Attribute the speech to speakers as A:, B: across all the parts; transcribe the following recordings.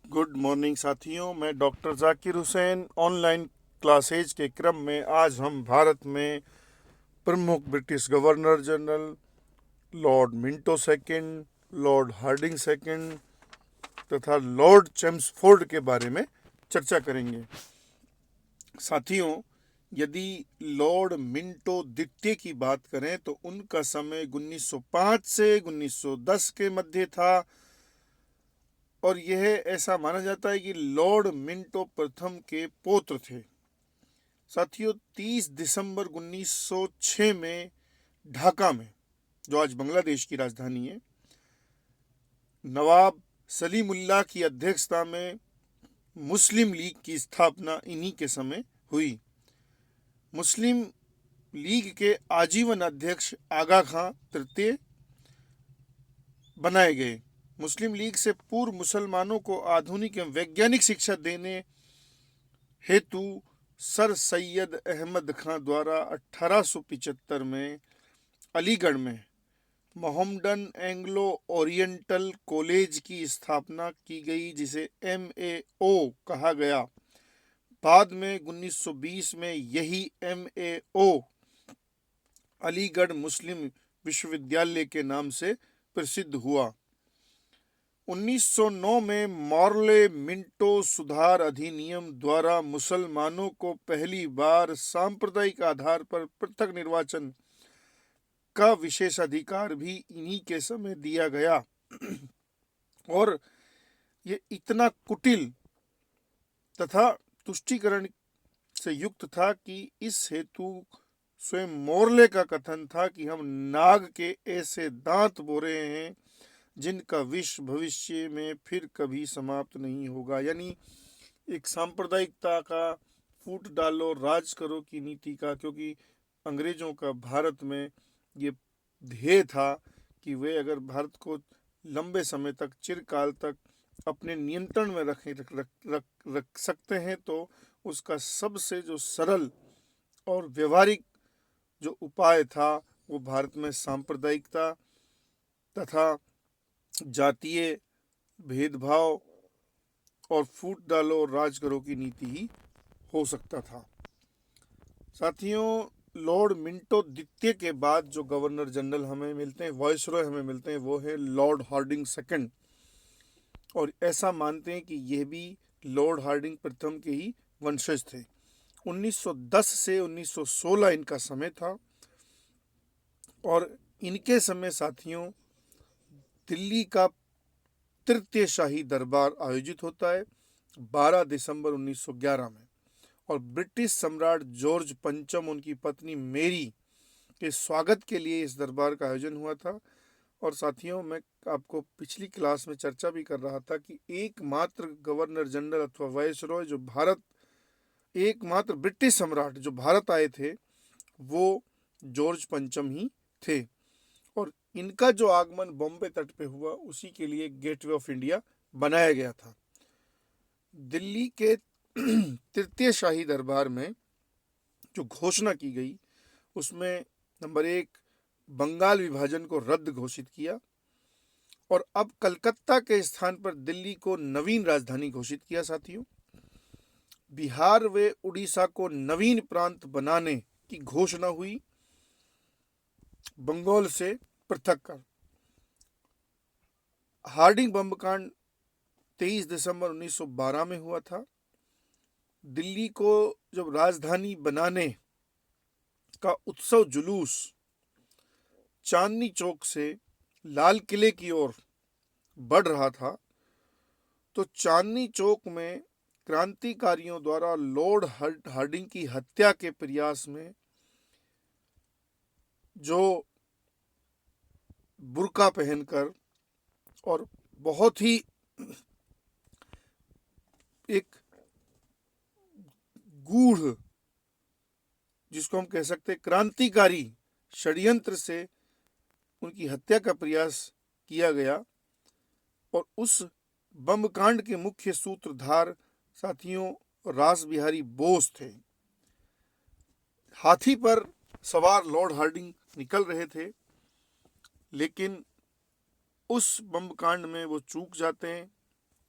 A: Good morning साथियों, मैं doctor Zakir Hussain. Online classes के क्रम में आज हम भारत में प्रमुख British governor general lord Minto second, lord Hardinge second तथा लॉर्ड चेम्सफोर्ड के बारे में चर्चा करेंगे। साथियों, यदि लॉर्ड मिंटो द्वितीय की बात करें तो उनका समय 1905 से 1910 के मध्य था और यह ऐसा माना जाता है कि लॉर्ड मिंटो प्रथम के पौत्र थे। साथियों, 30 दिसंबर 1906 में ढाका में, जो आज बांग्लादेश की राजधानी है, नवाब सलीमुल्लाह की अध्यक्षता में मुस्लिम लीग की स्थापना इन्हीं के समय हुई। मुस्लिम लीग के आजीवन अध्यक्ष आगा खां तृतीय बनाए गए। मुस्लिम लीग से पूर्व मुसलमानों को आधुनिक एवं वैज्ञानिक शिक्षा देने हेतु सर सैयद अहमद खां द्वारा 1875 में अलीगढ़ में मोहम्मडन एंग्लो ओरिएंटल कॉलेज की स्थापना की गई, जिसे MAO कहा गया। बाद में 1920 में यही MAO अलीगढ़ मुस्लिम विश्वविद्यालय के नाम से प्रसिद्ध हुआ। 1909 में मॉर्ले मिंटो सुधार अधिनियम द्वारा मुसलमानों को पहली बार सांप्रदायिक आधार पर पृथक निर्वाचन का विशेषाधिकार भी इन्हीं के समय दिया गया और ये इतना कुटिल तथा तुष्टीकरण से युक्त था कि इस हेतु स्वयं मोर्ले का कथन था कि हम नाग के ऐसे दांत बो रहे हैं जिनका विष भविष्य में फिर कभी समाप्त नहीं होगा। यानी एक सांप्रदायिकता का, फूट डालो राज करो की नीति का, क्योंकि अंग्रेजों का भारत में ये ध्येय था कि वे अगर भारत को लंबे समय तक, चिरकाल तक अपने नियंत्रण में रख सकते हैं तो उसका सबसे जो सरल और व्यवहारिक जो उपाय था वो भारत में सांप्रदायिकता तथा जातीय भेदभाव और फूट डालो और राज करो की नीति ही हो सकता था। साथियों, लॉर्ड मिंटो द्वितीय के बाद जो गवर्नर जनरल हमें मिलते हैं, वायसरॉय हमें मिलते हैं, वो है लॉर्ड हार्डिंग सेकंड। और ऐसा मानते हैं कि यह भी लॉर्ड हार्डिंग प्रथम के ही वंशज थे। 1910 से 1916 इनका समय था और इनके समय साथियों दिल्ली का तृतीय शाही दरबार आयोजित होता है 12 दिसंबर 1911 में, और ब्रिटिश सम्राट जॉर्ज पंचम, उनकी पत्नी मेरी के स्वागत के लिए इस दरबार का आयोजन हुआ था। और साथियों, मैं आपको पिछली क्लास में चर्चा भी कर रहा था कि एकमात्र गवर्नर जनरल अथवा वायसरॉय जो भारत, एकमात्र ब्रिटिश सम्राट जो भारत आए थे वो जॉर्ज पंचम ही थे। और इनका जो आगमन बॉम्बे तट पे हुआ उसी के लिए गेटवे ऑफ इंडिया बनाया गया था। दिल्ली के तृतीय शाही दरबार में जो घोषणा की गई उसमें नंबर 1, बंगाल विभाजन को रद्द घोषित किया और अब कलकत्ता के स्थान पर दिल्ली को नवीन राजधानी घोषित किया। साथियों, बिहार व उड़ीसा को नवीन प्रांत बनाने की घोषणा हुई बंगाल से पृथक कर। हार्डिंग बमकांड 23 दिसंबर 1912 में हुआ था। दिल्ली को जब राजधानी बनाने का उत्सव जुलूस चांदनी चौक से लाल किले की ओर बढ़ रहा था तो चांदनी चौक में क्रांतिकारियों द्वारा लॉर्ड हार्डिंग की हत्या के प्रयास में जो बुर्का पहनकर और बहुत ही एक गूढ़, जिसको हम कह सकते हैं क्रांतिकारी षड्यंत्र से उनकी हत्या का प्रयास किया गया। और उस बम कांड के मुख्य सूत्रधार साथियों रास बिहारी बोस थे। हाथी पर सवार लॉर्ड हार्डिंग निकल रहे थे, लेकिन उस बम कांड में वो चूक जाते हैं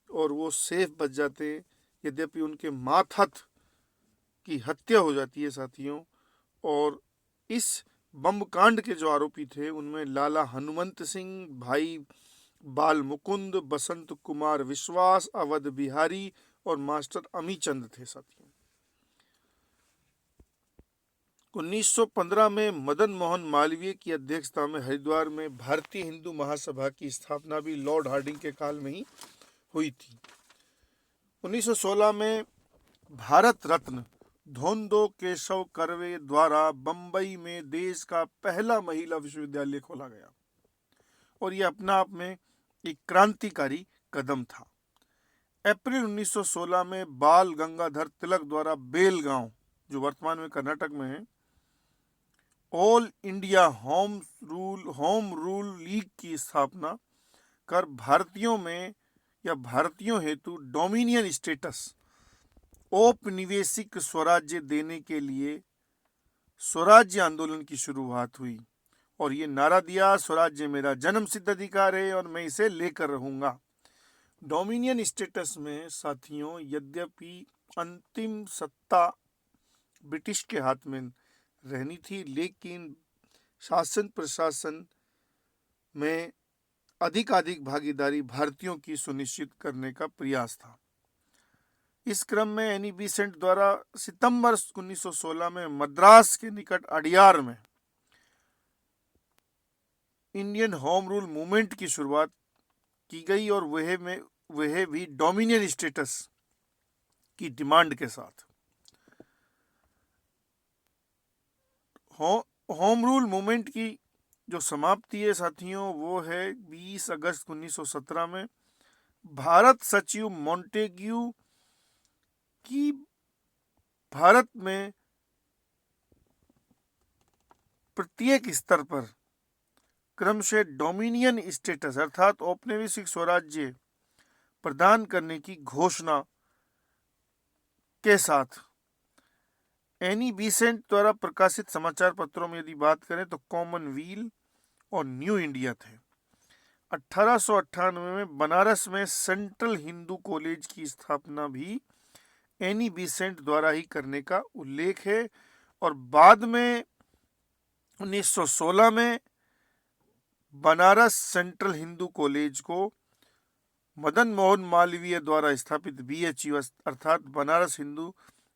A: और वो सेफ बच जाते हैं, यद्यपि उनके मातहत की हत्या हो जाती है साथियों। और इस बम कांड के जो आरोपी थे उनमें लाला हनुमंत सिंह, भाई बाल मुकुंद, बसंत कुमार विश्वास, अवध बिहारी और मास्टर अमीचंद थे साथियों। 1915 में मदन मोहन मालवीय की अध्यक्षता में हरिद्वार में भारतीय हिंदू महासभा की स्थापना भी लॉर्ड हार्डिंग के काल में ही हुई थी। 1916 में भारत रत्न धोंदो केशव कर्वे द्वारा बंबई में देश का पहला महिला विश्वविद्यालय खोला गया और यह अपना आप में एक क्रांतिकारी कदम था। अप्रैल 1916 में बाल गंगाधर तिलक द्वारा बेलगांव, जो वर्तमान में कर्नाटक में है, all India home rule league की स्थापना कर भारतीयों में या भारतीयों हेतु डोमिनियन स्टेटस, औपनिवेशिक स्वराज्य देने के लिए स्वराज्य आंदोलन की शुरुआत हुई और ये नारा दिया, स्वराज्य मेरा जन्मसिद्ध अधिकार है और मैं इसे लेकर रहूंगा। डोमिनियन स्टेटस में साथियों यद्यपि अंतिम सत्ता ब्रिटिश के हाथ में रहनी थी, लेकिन शासन प्रशासन में अधिकाधिक भागीदारी भारतीयों की सुनिश्चित करने का प्रयास था। इस क्रम में एनी बेसेंट द्वारा सितंबर 1916 में मद्रास के निकट अडियार में इंडियन होम रूल मूवमेंट की शुरुआत की गई और वह भी डोमिनियन स्टेटस की डिमांड के साथ। होम रूल मूवमेंट की जो समाप्ति है साथियों वो है 20 अगस्त 1917 में। भारत सचिव मॉन्टेग्यू की भारत में प्रत्येक स्तर पर क्रमशः डोमिनियन स्टेटस अर्थात औपनिवेशिक स्वराज्य प्रदान करने की घोषणा के साथ एनी बेसेंट द्वारा प्रकाशित समाचार पत्रों में यदि बात करें तो कॉमनवेल्थ और न्यू इंडिया थे। 1898 में बनारस में सेंट्रल हिंदू कॉलेज की स्थापना भी एनी बेसेंट द्वारा ही करने का उल्लेख है और बाद में 1916 में बनारस सेंट्रल हिंदू कॉलेज को मदन मोहन मालवीय द्वारा स्थापित BHU अर्थात बनारस हिंदू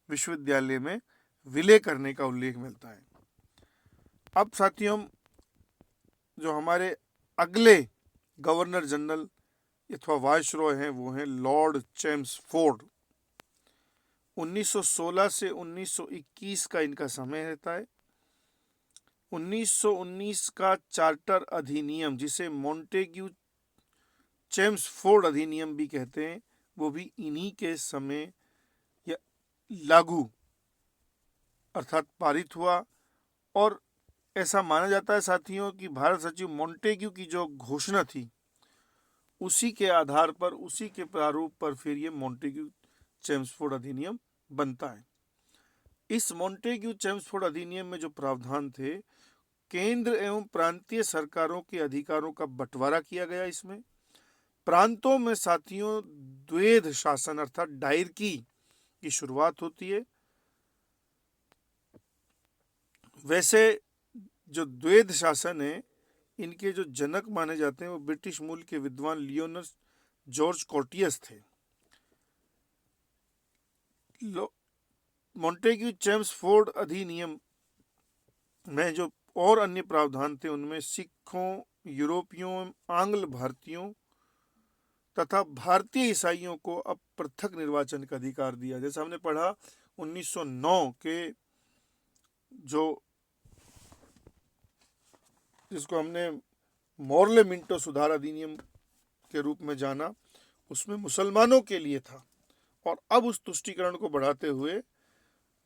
A: विश्वविद्यालय में विलय करने का उल्लेख मिलता है। अब साथियों जो हमारे अगले गवर्नर जनरल अथवा वाइसरॉय हैं वो हैं लॉर्ड चेम्सफोर्ड। 1916 से 1921 का इनका समय रहता है। 1919 का चार्टर अधिनियम जिसे मॉन्टेग्यू चेम्सफोर्ड अधिनियम भी कहते हैं वो भी इन्हीं के समय या लागू अर्थात पारित हुआ और ऐसा माना जाता है साथियों कि भारत सचिव मॉन्टेग्यू की जो घोषणा थी उसी के आधार पर उसी के प्रारूप पर फिर ये मॉन्टेग्यू चेम्सफोर्ड अधिनियम बनता है। इस मॉन्टेग्यू चेम्सफोर्ड अधिनियम में जो प्रावधान थे केंद्र एवं प्रांतीय सरकारों के अधिकारों का बंटवारा किया गया। इसमें प्रांतों में साथियों द्वैध शासन अर्थात डायरकी की शुरुआत होती है। वैसे जो द्वैध शासन है इनके जो जनक माने जाते हैं वो ब्रिटिश मूल के विद्वान लियोनर जॉर्ज कॉर्टियस थे। मॉन्टेग्यू चेम्सफोर्ड अधिनियम में जो और अन्य प्रावधान थे उनमें सिखों, यूरोपियों, आंग्ल भारतीयों तथा भारतीय ईसाइयों को अब पृथक निर्वाचन का अधिकार दिया। जैसा हमने पढ़ा 1909 के जो जिसको हमने मॉर्ले मिंटो सुधार अधिनियम के रूप में जाना उसमें मुसलमानों के लिए था और अब उस तुष्टीकरण को बढ़ाते हुए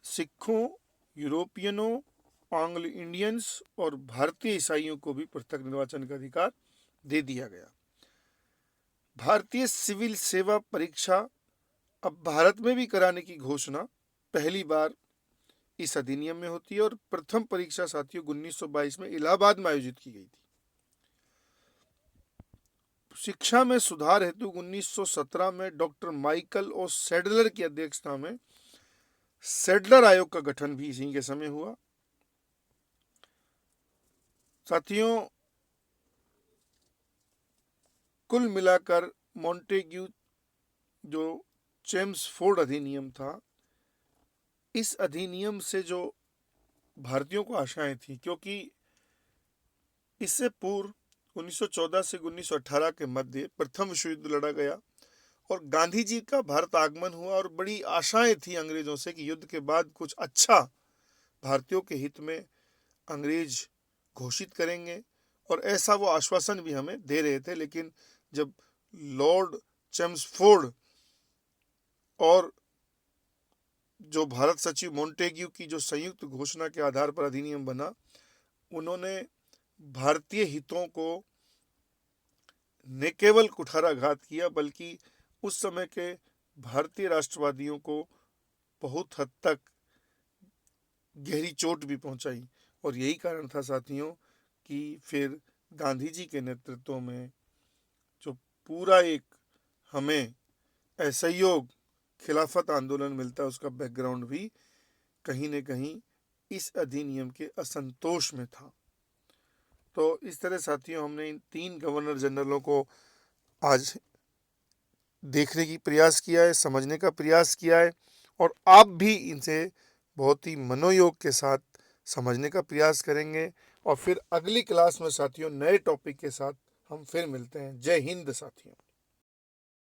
A: सिखों, यूरोपियनों, आंग्ल इंडियंस और भारतीय ईसाइयों को भी पृथक निर्वाचन का अधिकार दे दिया गया। भारतीय सिविल सेवा परीक्षा अब भारत में भी कराने की घोषणा पहली बार इस अधिनियम में होती है और प्रथम परीक्षा साथियों 1922 में इलाहाबाद में आयोजित की गई थी। शिक्षा में सुधार हेतु 1917 में डॉक्टर माइकल ओ सैडलर की अध्यक्षता में सैडलर आयोग का गठन भी इसी के समय हुआ। साथियों, कुल मिलाकर मॉन्टेग्यू जो चेम्सफोर्ड अधिनियम था, इस अधिनियम से जो भारतीयों को आशाएं थी, क्योंकि इससे पूर्व 1914 से 1918 के मध्य प्रथम विश्व युद्ध लड़ा गया और गांधी जी का भारत आगमन हुआ और बड़ी आशाएं थी अंग्रेजों से कि युद्ध के बाद कुछ अच्छा भारतीयों के हित में अंग्रेज घोषित करेंगे, और ऐसा वो आश्वासन भी हमें दे रहे थे। लेकिन जब लॉर्ड चेम्सफोर्ड और जो भारत सचिव मॉन्टेग्यू की जो संयुक्त घोषणा के आधार पर अधिनियम बना, उन्होंने भारतीय हितों को न केवल कुठाराघात किया बल्कि उस समय के भारतीय राष्ट्रवादियों को बहुत हद तक गहरी चोट भी पहुंचाई। और यही कारण था साथियों कि फिर गांधी जी के नेतृत्व में जो पूरा एक हमें असहयोग खिलाफत आंदोलन मिलता है, उसका बैकग्राउंड भी कहीं न कहीं इस अधिनियम के असंतोष में था। तो इस तरह साथियों हमने इन 3 गवर्नर जनरलों को आज देखने की प्रयास किया है, समझने का प्रयास किया है, और आप भी इनसे बहुत ही मनोयोग के साथ समझने का प्रयास करेंगे। और फिर अगली क्लास में साथियों नए टॉपिक के साथ हम फिर मिलते हैं। जय हिंद साथियों।